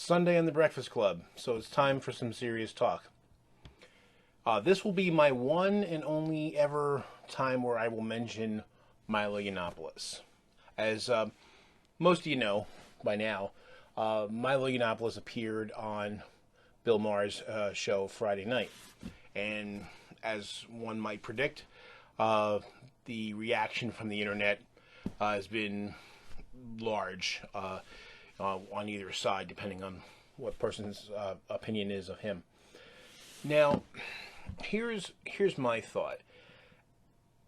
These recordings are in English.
Sunday on the Breakfast Club, so it's time for some serious talk. This will be my one and only ever time where I will mention Milo Yiannopoulos. As most of you know by now, Milo Yiannopoulos appeared on Bill Maher's show Friday night. And as one might predict, the reaction from the internet has been large on either side, depending on what person's opinion is of him. Now, here's my thought.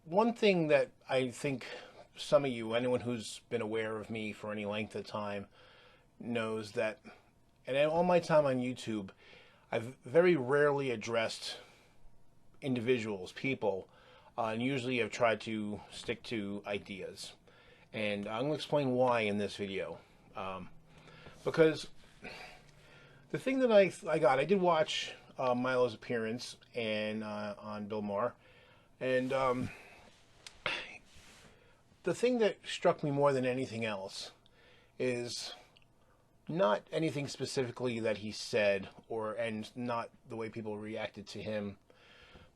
One thing that I think some of you, anyone who's been aware of me for any length of time, knows that, and all my time on YouTube, I've very rarely addressed individuals, people, and usually I've tried to stick to ideas. And I'm going to explain why in this video. Because the thing that I did watch Milo's appearance and on Bill Maher, and the thing that struck me more than anything else is not anything specifically that he said, and not the way people reacted to him,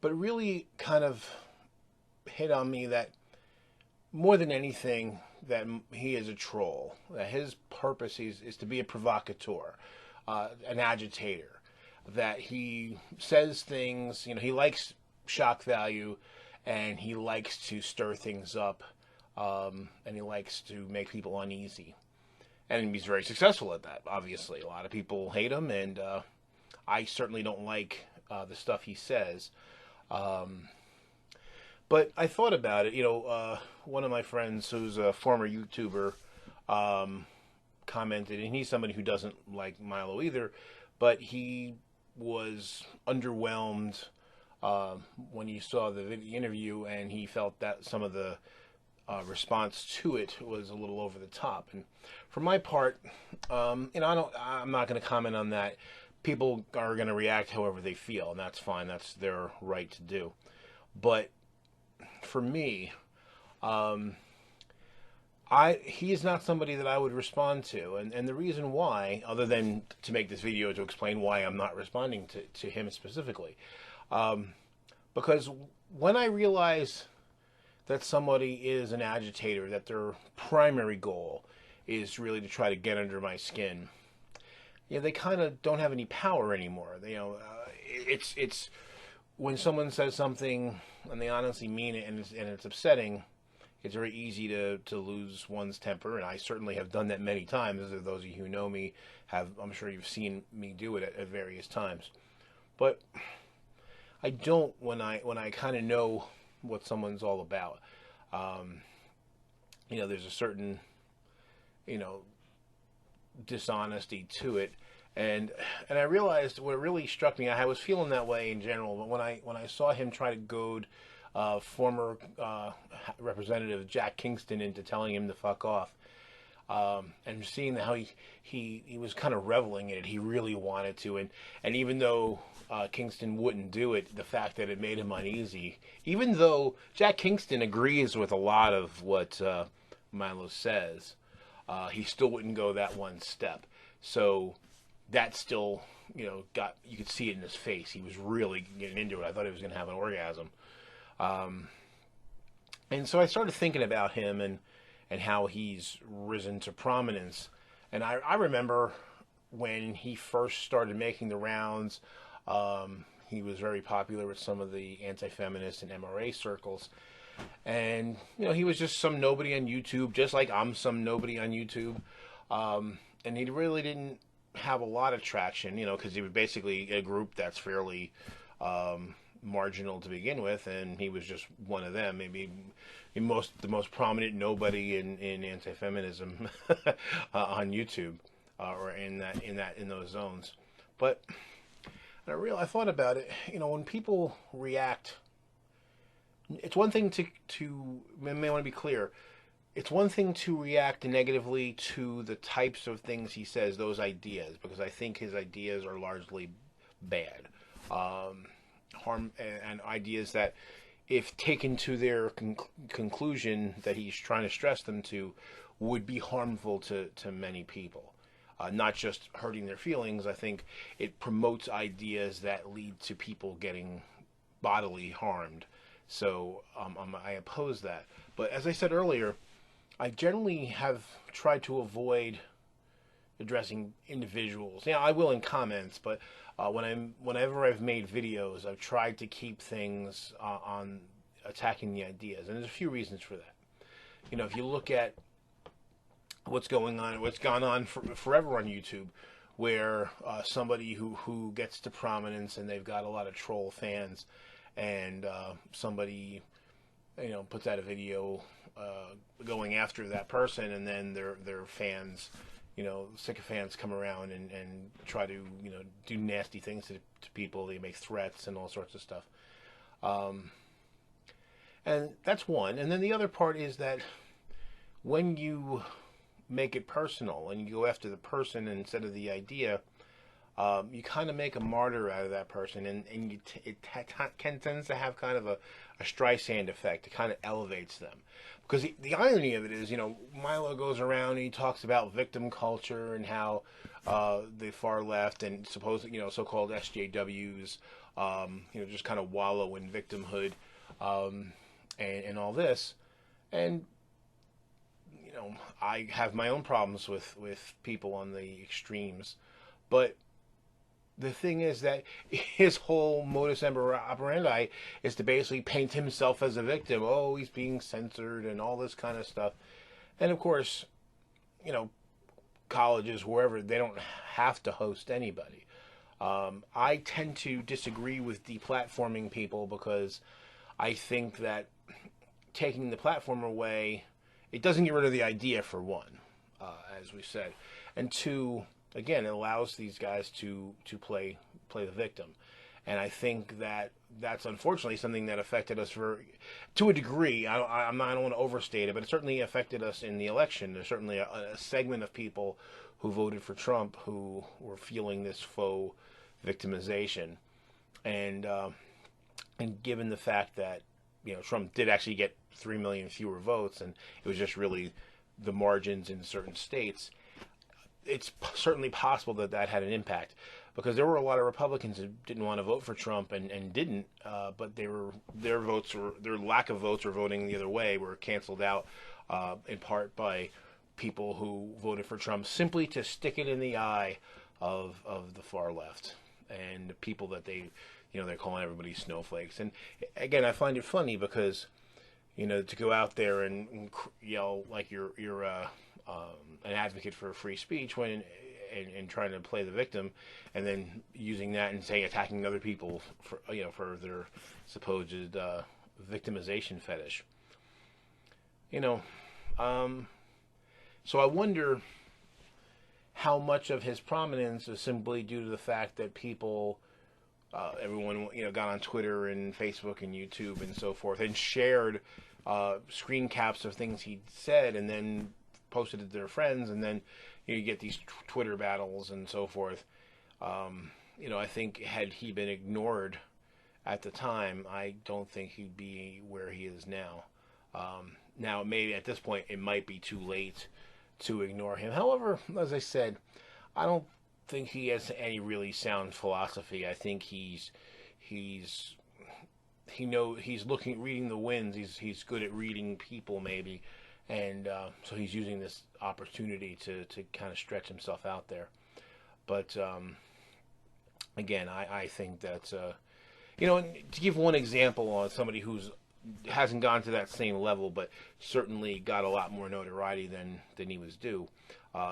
but really kind of hit on me that more than anything, that he is a troll. That his purpose is to be a provocateur, an agitator. That he says things, he likes shock value, and he likes to stir things up, and he likes to make people uneasy. And he's very successful at that, obviously. A lot of people hate him, and I certainly don't like the stuff he says. But I thought about it. One of my friends who's a former YouTuber commented, and he's somebody who doesn't like Milo either, but he was underwhelmed when he saw the interview, and he felt that some of the response to it was a little over the top. And for my part, I'm not going to comment on that. People are going to react however they feel, and that's fine. That's their right to do. But for me, he is not somebody that I would respond to, and the reason why, other than to make this video to explain why I'm not responding to him specifically, because when I realize that somebody is an agitator, that their primary goal is really to try to get under my skin, they kind of don't have any power anymore. It's when someone says something and they honestly mean it, and it's upsetting, it's very easy to lose one's temper, and I certainly have done that many times. As those of you who know me I'm sure you've seen me do it at various times. But I don't when I kind of know what someone's all about. There's a certain dishonesty to it. And I realized what really struck me, I was feeling that way in general, but when I saw him try to goad former Representative Jack Kingston into telling him to fuck off, and seeing how he was kind of reveling in it, he really wanted to, and even though Kingston wouldn't do it, the fact that it made him uneasy, even though Jack Kingston agrees with a lot of what Milo says, he still wouldn't go that one step. So that still, you could see it in his face. He was really getting into it. I thought he was going to have an orgasm. And so I started thinking about him and how he's risen to prominence. And I remember when he first started making the rounds, he was very popular with some of the anti-feminist and MRA circles. And, he was just some nobody on YouTube, just like I'm some nobody on YouTube. And he really didn't have a lot of traction, because he was basically a group that's fairly marginal to begin with, and he was just one of them, maybe the most prominent nobody in anti-feminism on YouTube, or in those zones. But I thought about it. When people react, it's one thing to I may want to be clear. It's one thing to react negatively to the types of things he says, those ideas, because I think his ideas are largely bad. Harm and ideas that, if taken to their conclusion that he's trying to stress them to, would be harmful to many people. not just hurting their feelings. I think it promotes ideas that lead to people getting bodily harmed. So I oppose that. But as I said earlier, I generally have tried to avoid addressing individuals. Yeah, I will in comments, but whenever I've made videos, I've tried to keep things on attacking the ideas, and there's a few reasons for that. If you look at what's going on, what's gone on forever on YouTube, where somebody who gets to prominence and they've got a lot of troll fans, and somebody puts out a video going after that person, and then their fans, sycophants come around and try to do nasty things to people. They make threats and all sorts of stuff. And that's one. And then the other part is that when you make it personal and you go after the person instead of the idea, you kind of make a martyr out of that person, and it tends to have kind of a Streisand effect. It kind of elevates them. Because the irony of it is, Milo goes around and he talks about victim culture and how the far left and so-called SJWs, just kind of wallow in victimhood and all this. And I have my own problems with people on the extremes, but the thing is that his whole modus operandi is to basically paint himself as a victim. Oh, he's being censored and all this kind of stuff. And of course, colleges, wherever, they don't have to host anybody. I tend to disagree with deplatforming people because I think that taking the platform away, it doesn't get rid of the idea, for one, as we said, and two, again, it allows these guys to play the victim. And I think that that's unfortunately something that affected us to a degree. I don't want to overstate it, but it certainly affected us in the election. There's certainly a segment of people who voted for Trump who were feeling this faux victimization. And given the fact that Trump did actually get 3 million fewer votes, and it was just really the margins in certain states, it's certainly possible that had an impact, because there were a lot of Republicans who didn't want to vote for Trump and didn't, but their lack of votes or voting the other way were canceled out in part by people who voted for Trump simply to stick it in the eye of the far left and people that they're calling everybody snowflakes. And again, I find it funny because to go out there and yell like you're an advocate for free speech and trying to play the victim, and then using that and attacking other people for their supposed victimization fetish. So I wonder how much of his prominence is simply due to the fact that people, everyone got on Twitter and Facebook and YouTube and so forth and shared screen caps of things he said and then posted it to their friends, and then you get these Twitter battles and so forth. I think had he been ignored at the time, I don't think he'd be where he is now. Now, maybe at this point, it might be too late to ignore him. However, as I said, I don't think he has any really sound philosophy. I think he's reading the winds. He's good at reading people, maybe. And so he's using this opportunity to kind of stretch himself out there. But again, I think that, to give one example on somebody who's hasn't gone to that same level, but certainly got a lot more notoriety than he was due.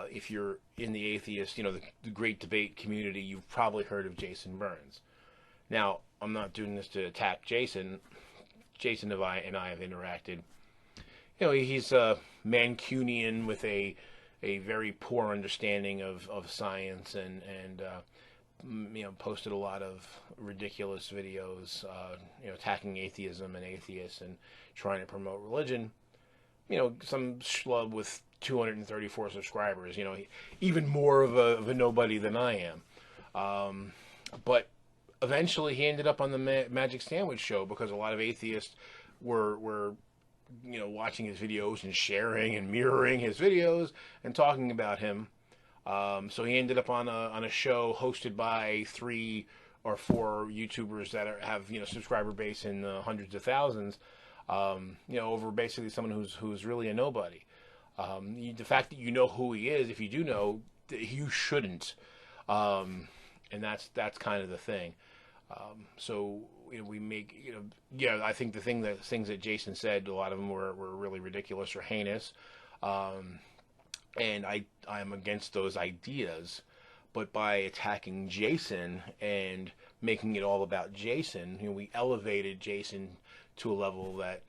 If you're in the atheist, the great debate community, you've probably heard of Jason Burns. Now, I'm not doing this to attack Jason. Jason and I have interacted. He's a Mancunian with a very poor understanding of science and posted a lot of ridiculous videos, attacking atheism and atheists and trying to promote religion. Some schlub with 234 subscribers, even more of a nobody than I am. But eventually he ended up on the Magic Sandwich Show because a lot of atheists were watching his videos and sharing and mirroring his videos and talking about him. So he ended up on a show hosted by 3 or 4 YouTubers that have subscriber base in the hundreds of thousands. Over basically someone who's really a nobody. The fact that you know who he is, if you do know, you shouldn't. And that's kind of the thing. So we make I think the things that Jason said, a lot of them were really ridiculous or heinous. And I'm against those ideas, but by attacking Jason and making it all about Jason, we elevated Jason to a level that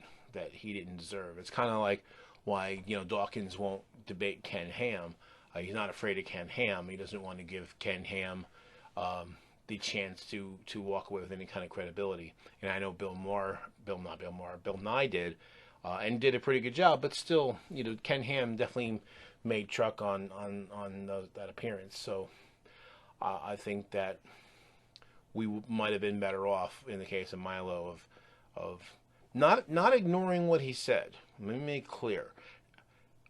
he didn't deserve. It's kind of like why Dawkins won't debate Ken Ham. He's not afraid of Ken Ham. He doesn't want to give Ken Ham the chance to walk away with any kind of credibility. And I know Bill Nye did, and did a pretty good job. But still, Ken Ham definitely made truck on that appearance. So I think that we might have been better off in the case of Milo of not ignoring what he said. Let me make clear.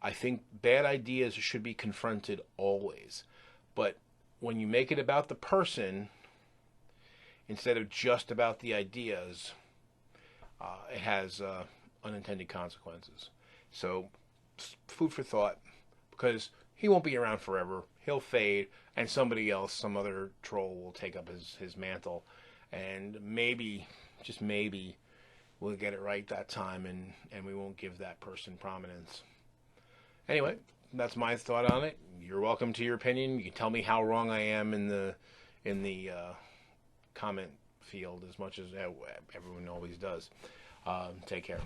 I think bad ideas should be confronted always, but when you make it about the person instead of just about the ideas, it has unintended consequences. So, food for thought, because he won't be around forever. He'll fade, and somebody else, some other troll, will take up his mantle, and maybe, just maybe, we'll get it right that time, and we won't give that person prominence. Anyway, that's my thought on it. You're welcome to your opinion. You can tell me how wrong I am in the comment field, as much as everyone always does. Take care.